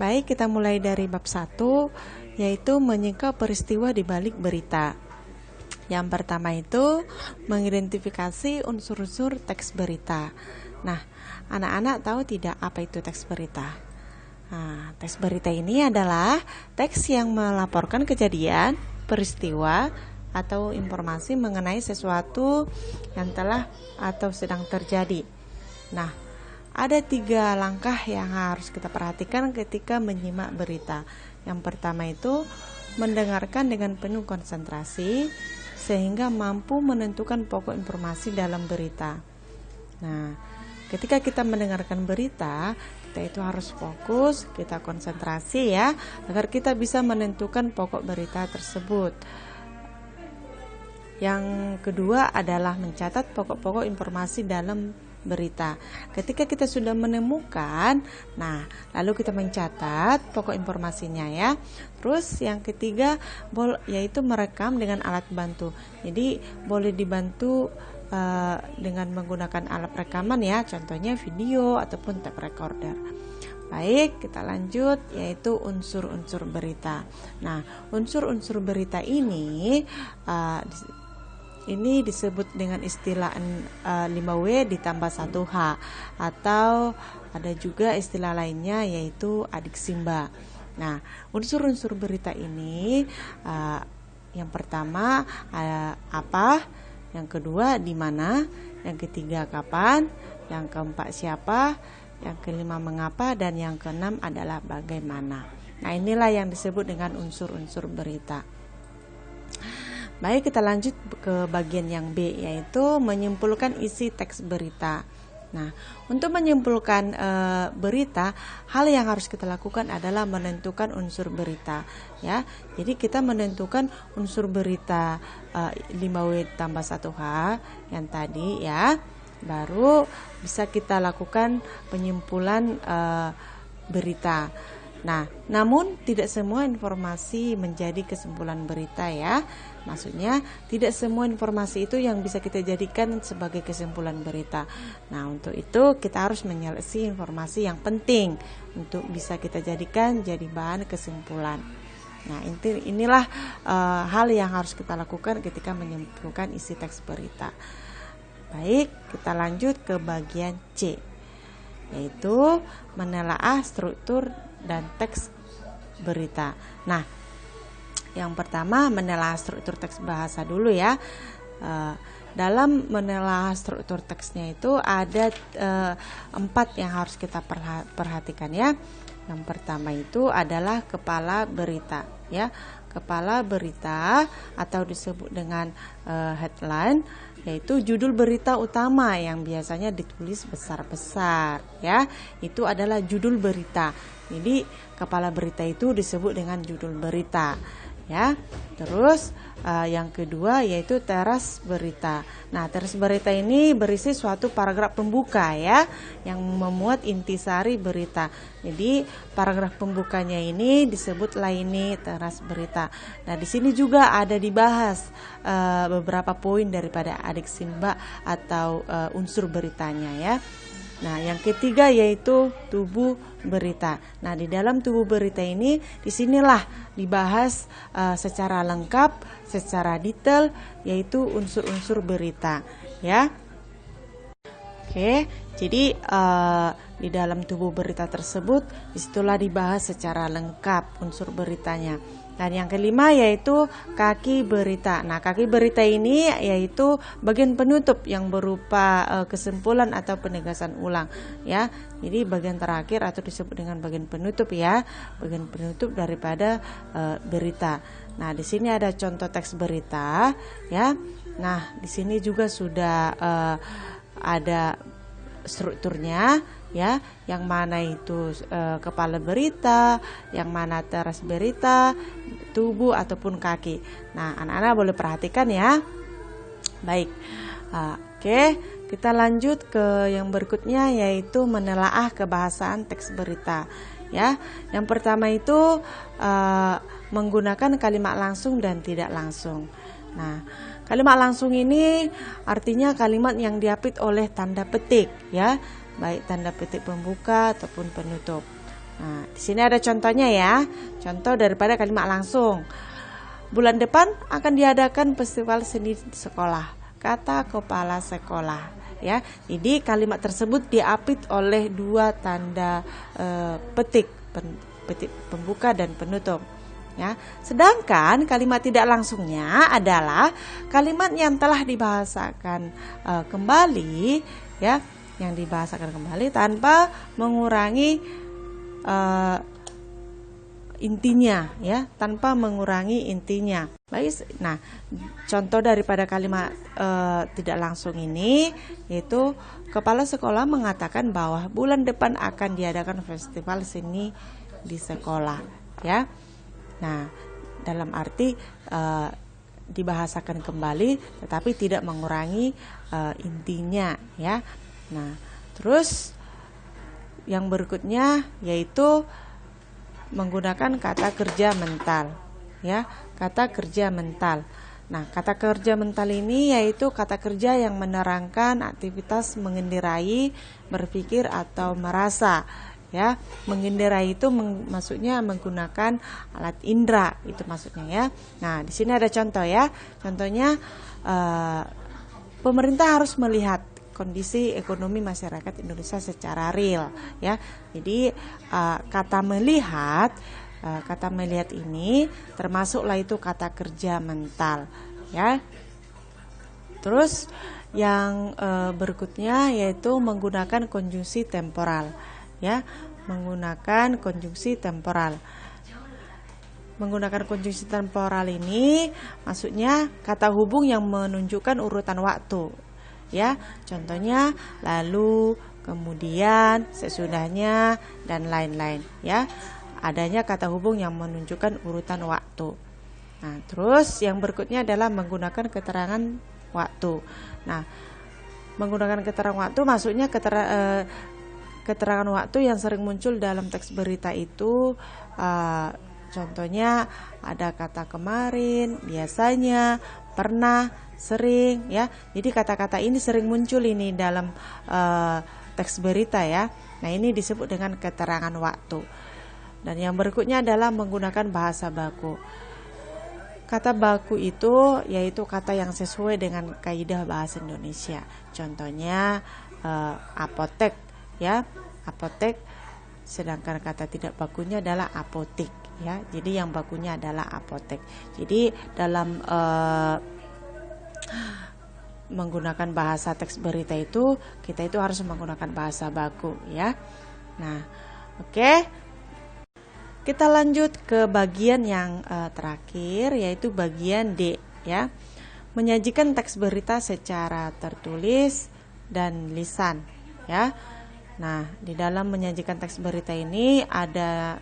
Baik, kita mulai dari bab 1, yaitu menyingkap peristiwa di balik berita. Yang pertama itu mengidentifikasi unsur-unsur teks berita. Nah, anak-anak tahu tidak apa itu teks berita? Nah, teks berita ini adalah teks yang melaporkan kejadian, peristiwa, atau informasi mengenai sesuatu yang telah atau sedang terjadi. Nah, ada 3 langkah yang harus kita perhatikan ketika menyimak berita. Yang pertama itu mendengarkan dengan penuh konsentrasi sehingga mampu menentukan pokok informasi dalam berita. Nah, ketika kita mendengarkan berita, kita itu harus fokus, kita konsentrasi ya, agar kita bisa menentukan pokok berita tersebut. Yang kedua adalah mencatat pokok-pokok informasi dalam berita. Ketika kita sudah menemukan, nah lalu kita mencatat pokok informasinya ya. Terus yang ketiga yaitu merekam dengan alat bantu. Jadi boleh dibantu dengan menggunakan alat rekaman ya, contohnya video ataupun tape recorder. Baik, kita lanjut yaitu unsur-unsur berita. Nah, unsur-unsur berita ini disebut dengan istilah 5W ditambah 1H, atau ada juga istilah lainnya yaitu adik Simba. Nah, unsur-unsur berita ini yang pertama apa, yang kedua di mana, yang ketiga kapan, yang keempat siapa, yang kelima mengapa, dan yang keenam adalah bagaimana. Nah, inilah yang disebut dengan unsur-unsur berita. Baik, kita lanjut ke bagian yang B, yaitu menyimpulkan isi teks berita. Nah, untuk menyimpulkan berita, hal yang harus kita lakukan adalah menentukan unsur berita ya. Jadi kita menentukan unsur berita 5W tambah 1H yang tadi ya, baru bisa kita lakukan penyimpulan berita. Nah, namun tidak semua informasi menjadi kesimpulan berita ya. Maksudnya tidak semua informasi itu yang bisa kita jadikan sebagai kesimpulan berita. Nah, untuk itu kita harus menyeleksi informasi yang penting untuk bisa kita jadikan jadi bahan kesimpulan. Nah, inilah hal yang harus kita lakukan ketika menyimpulkan isi teks berita. Baik, kita lanjut ke bagian C, yaitu menelaah struktur dan teks berita. Nah, yang pertama menelaah struktur teks bahasa dulu ya. Dalam menelaah struktur teksnya itu ada 4 yang harus kita perhatikan ya. Yang pertama itu adalah kepala berita ya. Kepala berita atau disebut dengan headline, yaitu judul berita utama yang biasanya ditulis besar-besar ya. Itu adalah judul berita. Jadi kepala berita itu disebut dengan judul berita ya. Terus yang kedua yaitu teras berita. Nah, teras berita ini berisi suatu paragraf pembuka ya, yang memuat intisari berita. Jadi paragraf pembukanya ini disebutlah ini teras berita. Nah, di sini juga ada dibahas beberapa poin daripada adik Simba atau unsur beritanya ya. Nah, yang ketiga yaitu tubuh berita. Nah, di dalam tubuh berita ini disinilah dibahas secara lengkap, secara detail, yaitu unsur-unsur berita, ya. Oke, jadi di dalam tubuh berita tersebut disitulah dibahas secara lengkap unsur beritanya. Dan yang kelima yaitu kaki berita. Nah, kaki berita ini yaitu bagian penutup yang berupa kesimpulan atau penegasan ulang ya. Jadi bagian terakhir atau disebut dengan bagian penutup ya, bagian penutup daripada berita. Nah, di sini ada contoh teks berita ya. Nah, di sini juga sudah ada strukturnya ya, yang mana itu kepala berita, yang mana teras berita, tubuh ataupun kaki. Nah, anak-anak boleh perhatikan ya. Baik, oke, kita lanjut ke yang berikutnya yaitu menelaah kebahasaan teks berita ya. Yang pertama itu menggunakan kalimat langsung dan tidak langsung. Nah, kalimat langsung ini artinya kalimat yang diapit oleh tanda petik ya, baik tanda petik pembuka ataupun penutup. Nah, di sini ada contohnya ya. Contoh daripada kalimat langsung. Bulan depan akan diadakan festival seni di sekolah, kata kepala sekolah. Ya, jadi kalimat tersebut diapit oleh dua tanda petik pembuka dan penutup. Ya, sedangkan kalimat tidak langsungnya adalah kalimat yang telah dibahasakan kembali, ya, yang dibahasakan kembali tanpa mengurangi intinya, ya, tanpa mengurangi intinya. Baik, nah, contoh daripada kalimat tidak langsung ini yaitu kepala sekolah mengatakan bahwa bulan depan akan diadakan festival seni di sekolah, ya. Nah, dalam arti dibahasakan kembali tetapi tidak mengurangi intinya, ya. Nah, terus yang berikutnya yaitu menggunakan kata kerja mental, ya, kata kerja mental. Nah, kata kerja mental ini yaitu kata kerja yang menerangkan aktivitas mengendarai, berpikir atau merasa. Ya, mengendarai itu maksudnya menggunakan alat indera, itu maksudnya, ya. Nah, di sini ada contoh, ya. Contohnya pemerintah harus melihat kondisi ekonomi masyarakat Indonesia secara real, ya. Jadi kata melihat ini termasuklah itu kata kerja mental, ya. Terus yang berikutnya yaitu menggunakan konjungsi temporal, ya, menggunakan konjungsi temporal. Menggunakan konjungsi temporal ini maksudnya kata hubung yang menunjukkan urutan waktu, ya. Contohnya lalu, kemudian, sesudahnya, dan lain-lain, ya. Adanya kata hubung yang menunjukkan urutan waktu. Nah, terus yang berikutnya adalah menggunakan keterangan waktu. Nah, menggunakan keterangan waktu maksudnya keterangan waktu yang sering muncul dalam teks berita itu, contohnya ada kata kemarin, biasanya, pernah, sering, ya. Jadi kata-kata ini sering muncul ini dalam teks berita, ya. Nah, ini disebut dengan keterangan waktu. Dan yang berikutnya adalah menggunakan bahasa baku. Kata baku itu yaitu kata yang sesuai dengan kaidah bahasa Indonesia. Contohnya apotek, ya, apotek. Sedangkan kata tidak bakunya adalah apotik, ya. Jadi yang bakunya adalah apotek. Jadi dalam menggunakan bahasa teks berita itu kita itu harus menggunakan bahasa baku, ya. Nah, oke. Kita lanjut ke bagian yang terakhir yaitu bagian D, ya. Menyajikan teks berita secara tertulis dan lisan, ya. Nah, di dalam menyajikan teks berita ini ada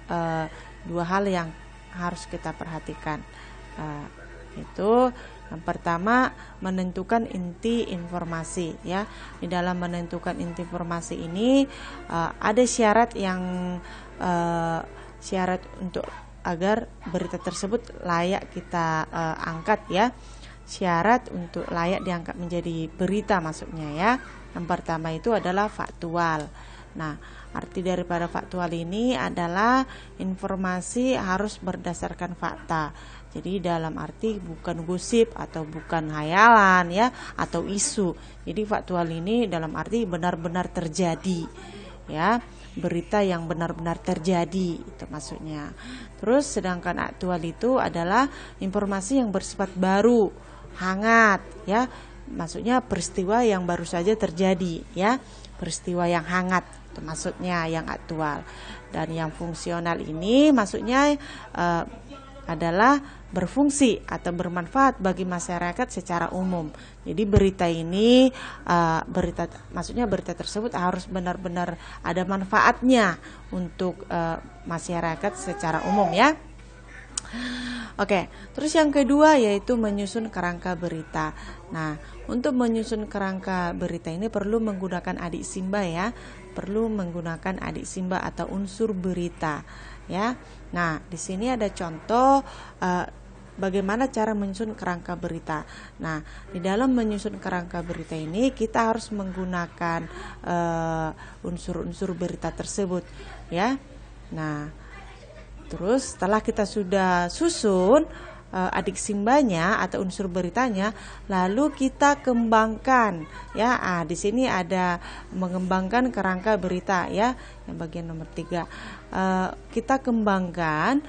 dua hal yang harus kita perhatikan. Itu yang pertama menentukan inti informasi, ya. Di dalam menentukan inti informasi ini ada syarat yang syarat untuk agar berita tersebut layak kita angkat, ya. Syarat untuk layak diangkat menjadi berita maksudnya, ya. Yang pertama itu adalah faktual. Nah, arti daripada faktual ini adalah informasi harus berdasarkan fakta. Jadi dalam arti bukan gosip atau bukan hayalan, ya, atau isu. Jadi faktual ini dalam arti benar-benar terjadi, ya. Berita yang benar-benar terjadi, itu maksudnya. Terus sedangkan aktual itu adalah informasi yang bersifat baru, hangat, ya. Maksudnya peristiwa yang baru saja terjadi, ya. Peristiwa yang hangat, itu maksudnya yang aktual. Dan yang fungsional ini maksudnya adalah berfungsi atau bermanfaat bagi masyarakat secara umum. Jadi berita ini maksudnya berita tersebut harus benar-benar ada manfaatnya untuk masyarakat secara umum, ya. Oke, terus yang kedua yaitu menyusun kerangka berita. Nah, untuk menyusun kerangka berita ini perlu menggunakan adik simba, ya. Perlu menggunakan adik simba atau unsur berita, ya. Nah, di sini ada contoh bagaimana cara menyusun kerangka berita. Nah, di dalam menyusun kerangka berita ini kita harus menggunakan unsur-unsur berita tersebut, ya. Nah, terus setelah kita sudah susun adik simbanya atau unsur beritanya, lalu kita kembangkan ya. Di sini ada mengembangkan kerangka berita ya, yang bagian nomor 3. Kita kembangkan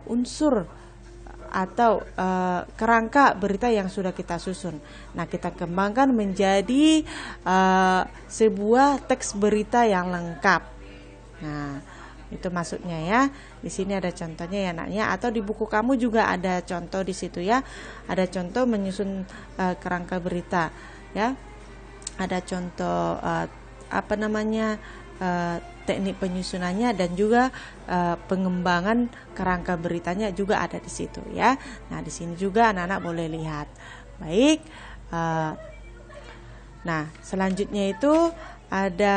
unsur atau kerangka berita yang sudah kita susun. Nah, kita kembangkan menjadi sebuah teks berita yang lengkap. Nah, itu maksudnya ya. Di sini ada contohnya ya anaknya, atau di buku kamu juga ada contoh di situ ya. Ada contoh menyusun kerangka berita ya. Ada contoh teknik penyusunannya dan juga pengembangan kerangka beritanya juga ada di situ ya. Nah, di sini juga anak-anak boleh lihat. Baik. Nah, selanjutnya itu ada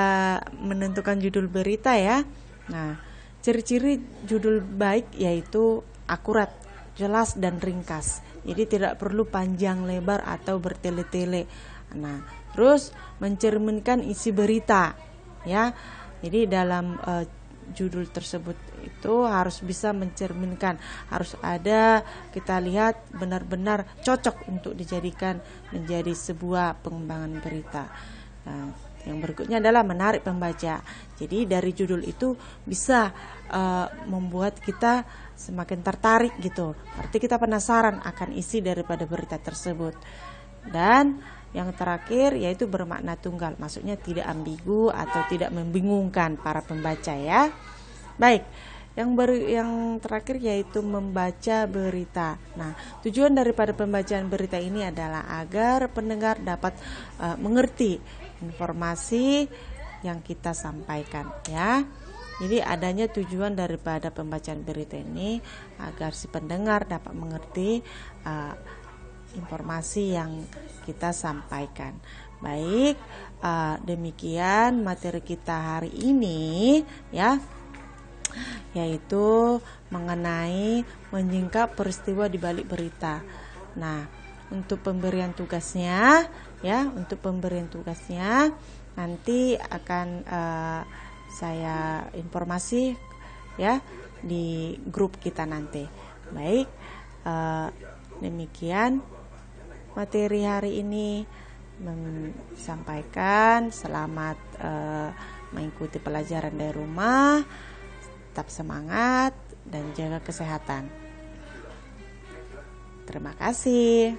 menentukan judul berita ya. Nah, ciri-ciri judul baik yaitu akurat, jelas dan ringkas. Jadi tidak perlu panjang lebar atau bertele-tele. Nah, terus mencerminkan isi berita ya. Jadi dalam judul tersebut itu harus bisa mencerminkan, harus ada, kita lihat benar-benar cocok untuk dijadikan menjadi sebuah pengembangan berita. Nah, yang berikutnya adalah menarik pembaca. Jadi dari judul itu bisa membuat kita semakin tertarik gitu. Berarti kita penasaran akan isi daripada berita tersebut. Dan yang terakhir yaitu bermakna tunggal. Maksudnya tidak ambigu atau tidak membingungkan para pembaca ya. Baik. Yang terakhir yaitu membaca berita. Nah, tujuan daripada pembacaan berita ini adalah agar pendengar dapat mengerti informasi yang kita sampaikan ya. Jadi adanya tujuan daripada pembacaan berita ini agar si pendengar dapat mengerti informasi yang kita sampaikan. Baik, demikian materi kita hari ini ya, yaitu mengenai menyingkap peristiwa di balik berita. Nah, untuk pemberian tugasnya nanti akan saya informasi ya di grup kita nanti. Baik, demikian materi hari ini, sampaikan selamat mengikuti pelajaran dari rumah, tetap semangat dan jaga kesehatan. Terima kasih.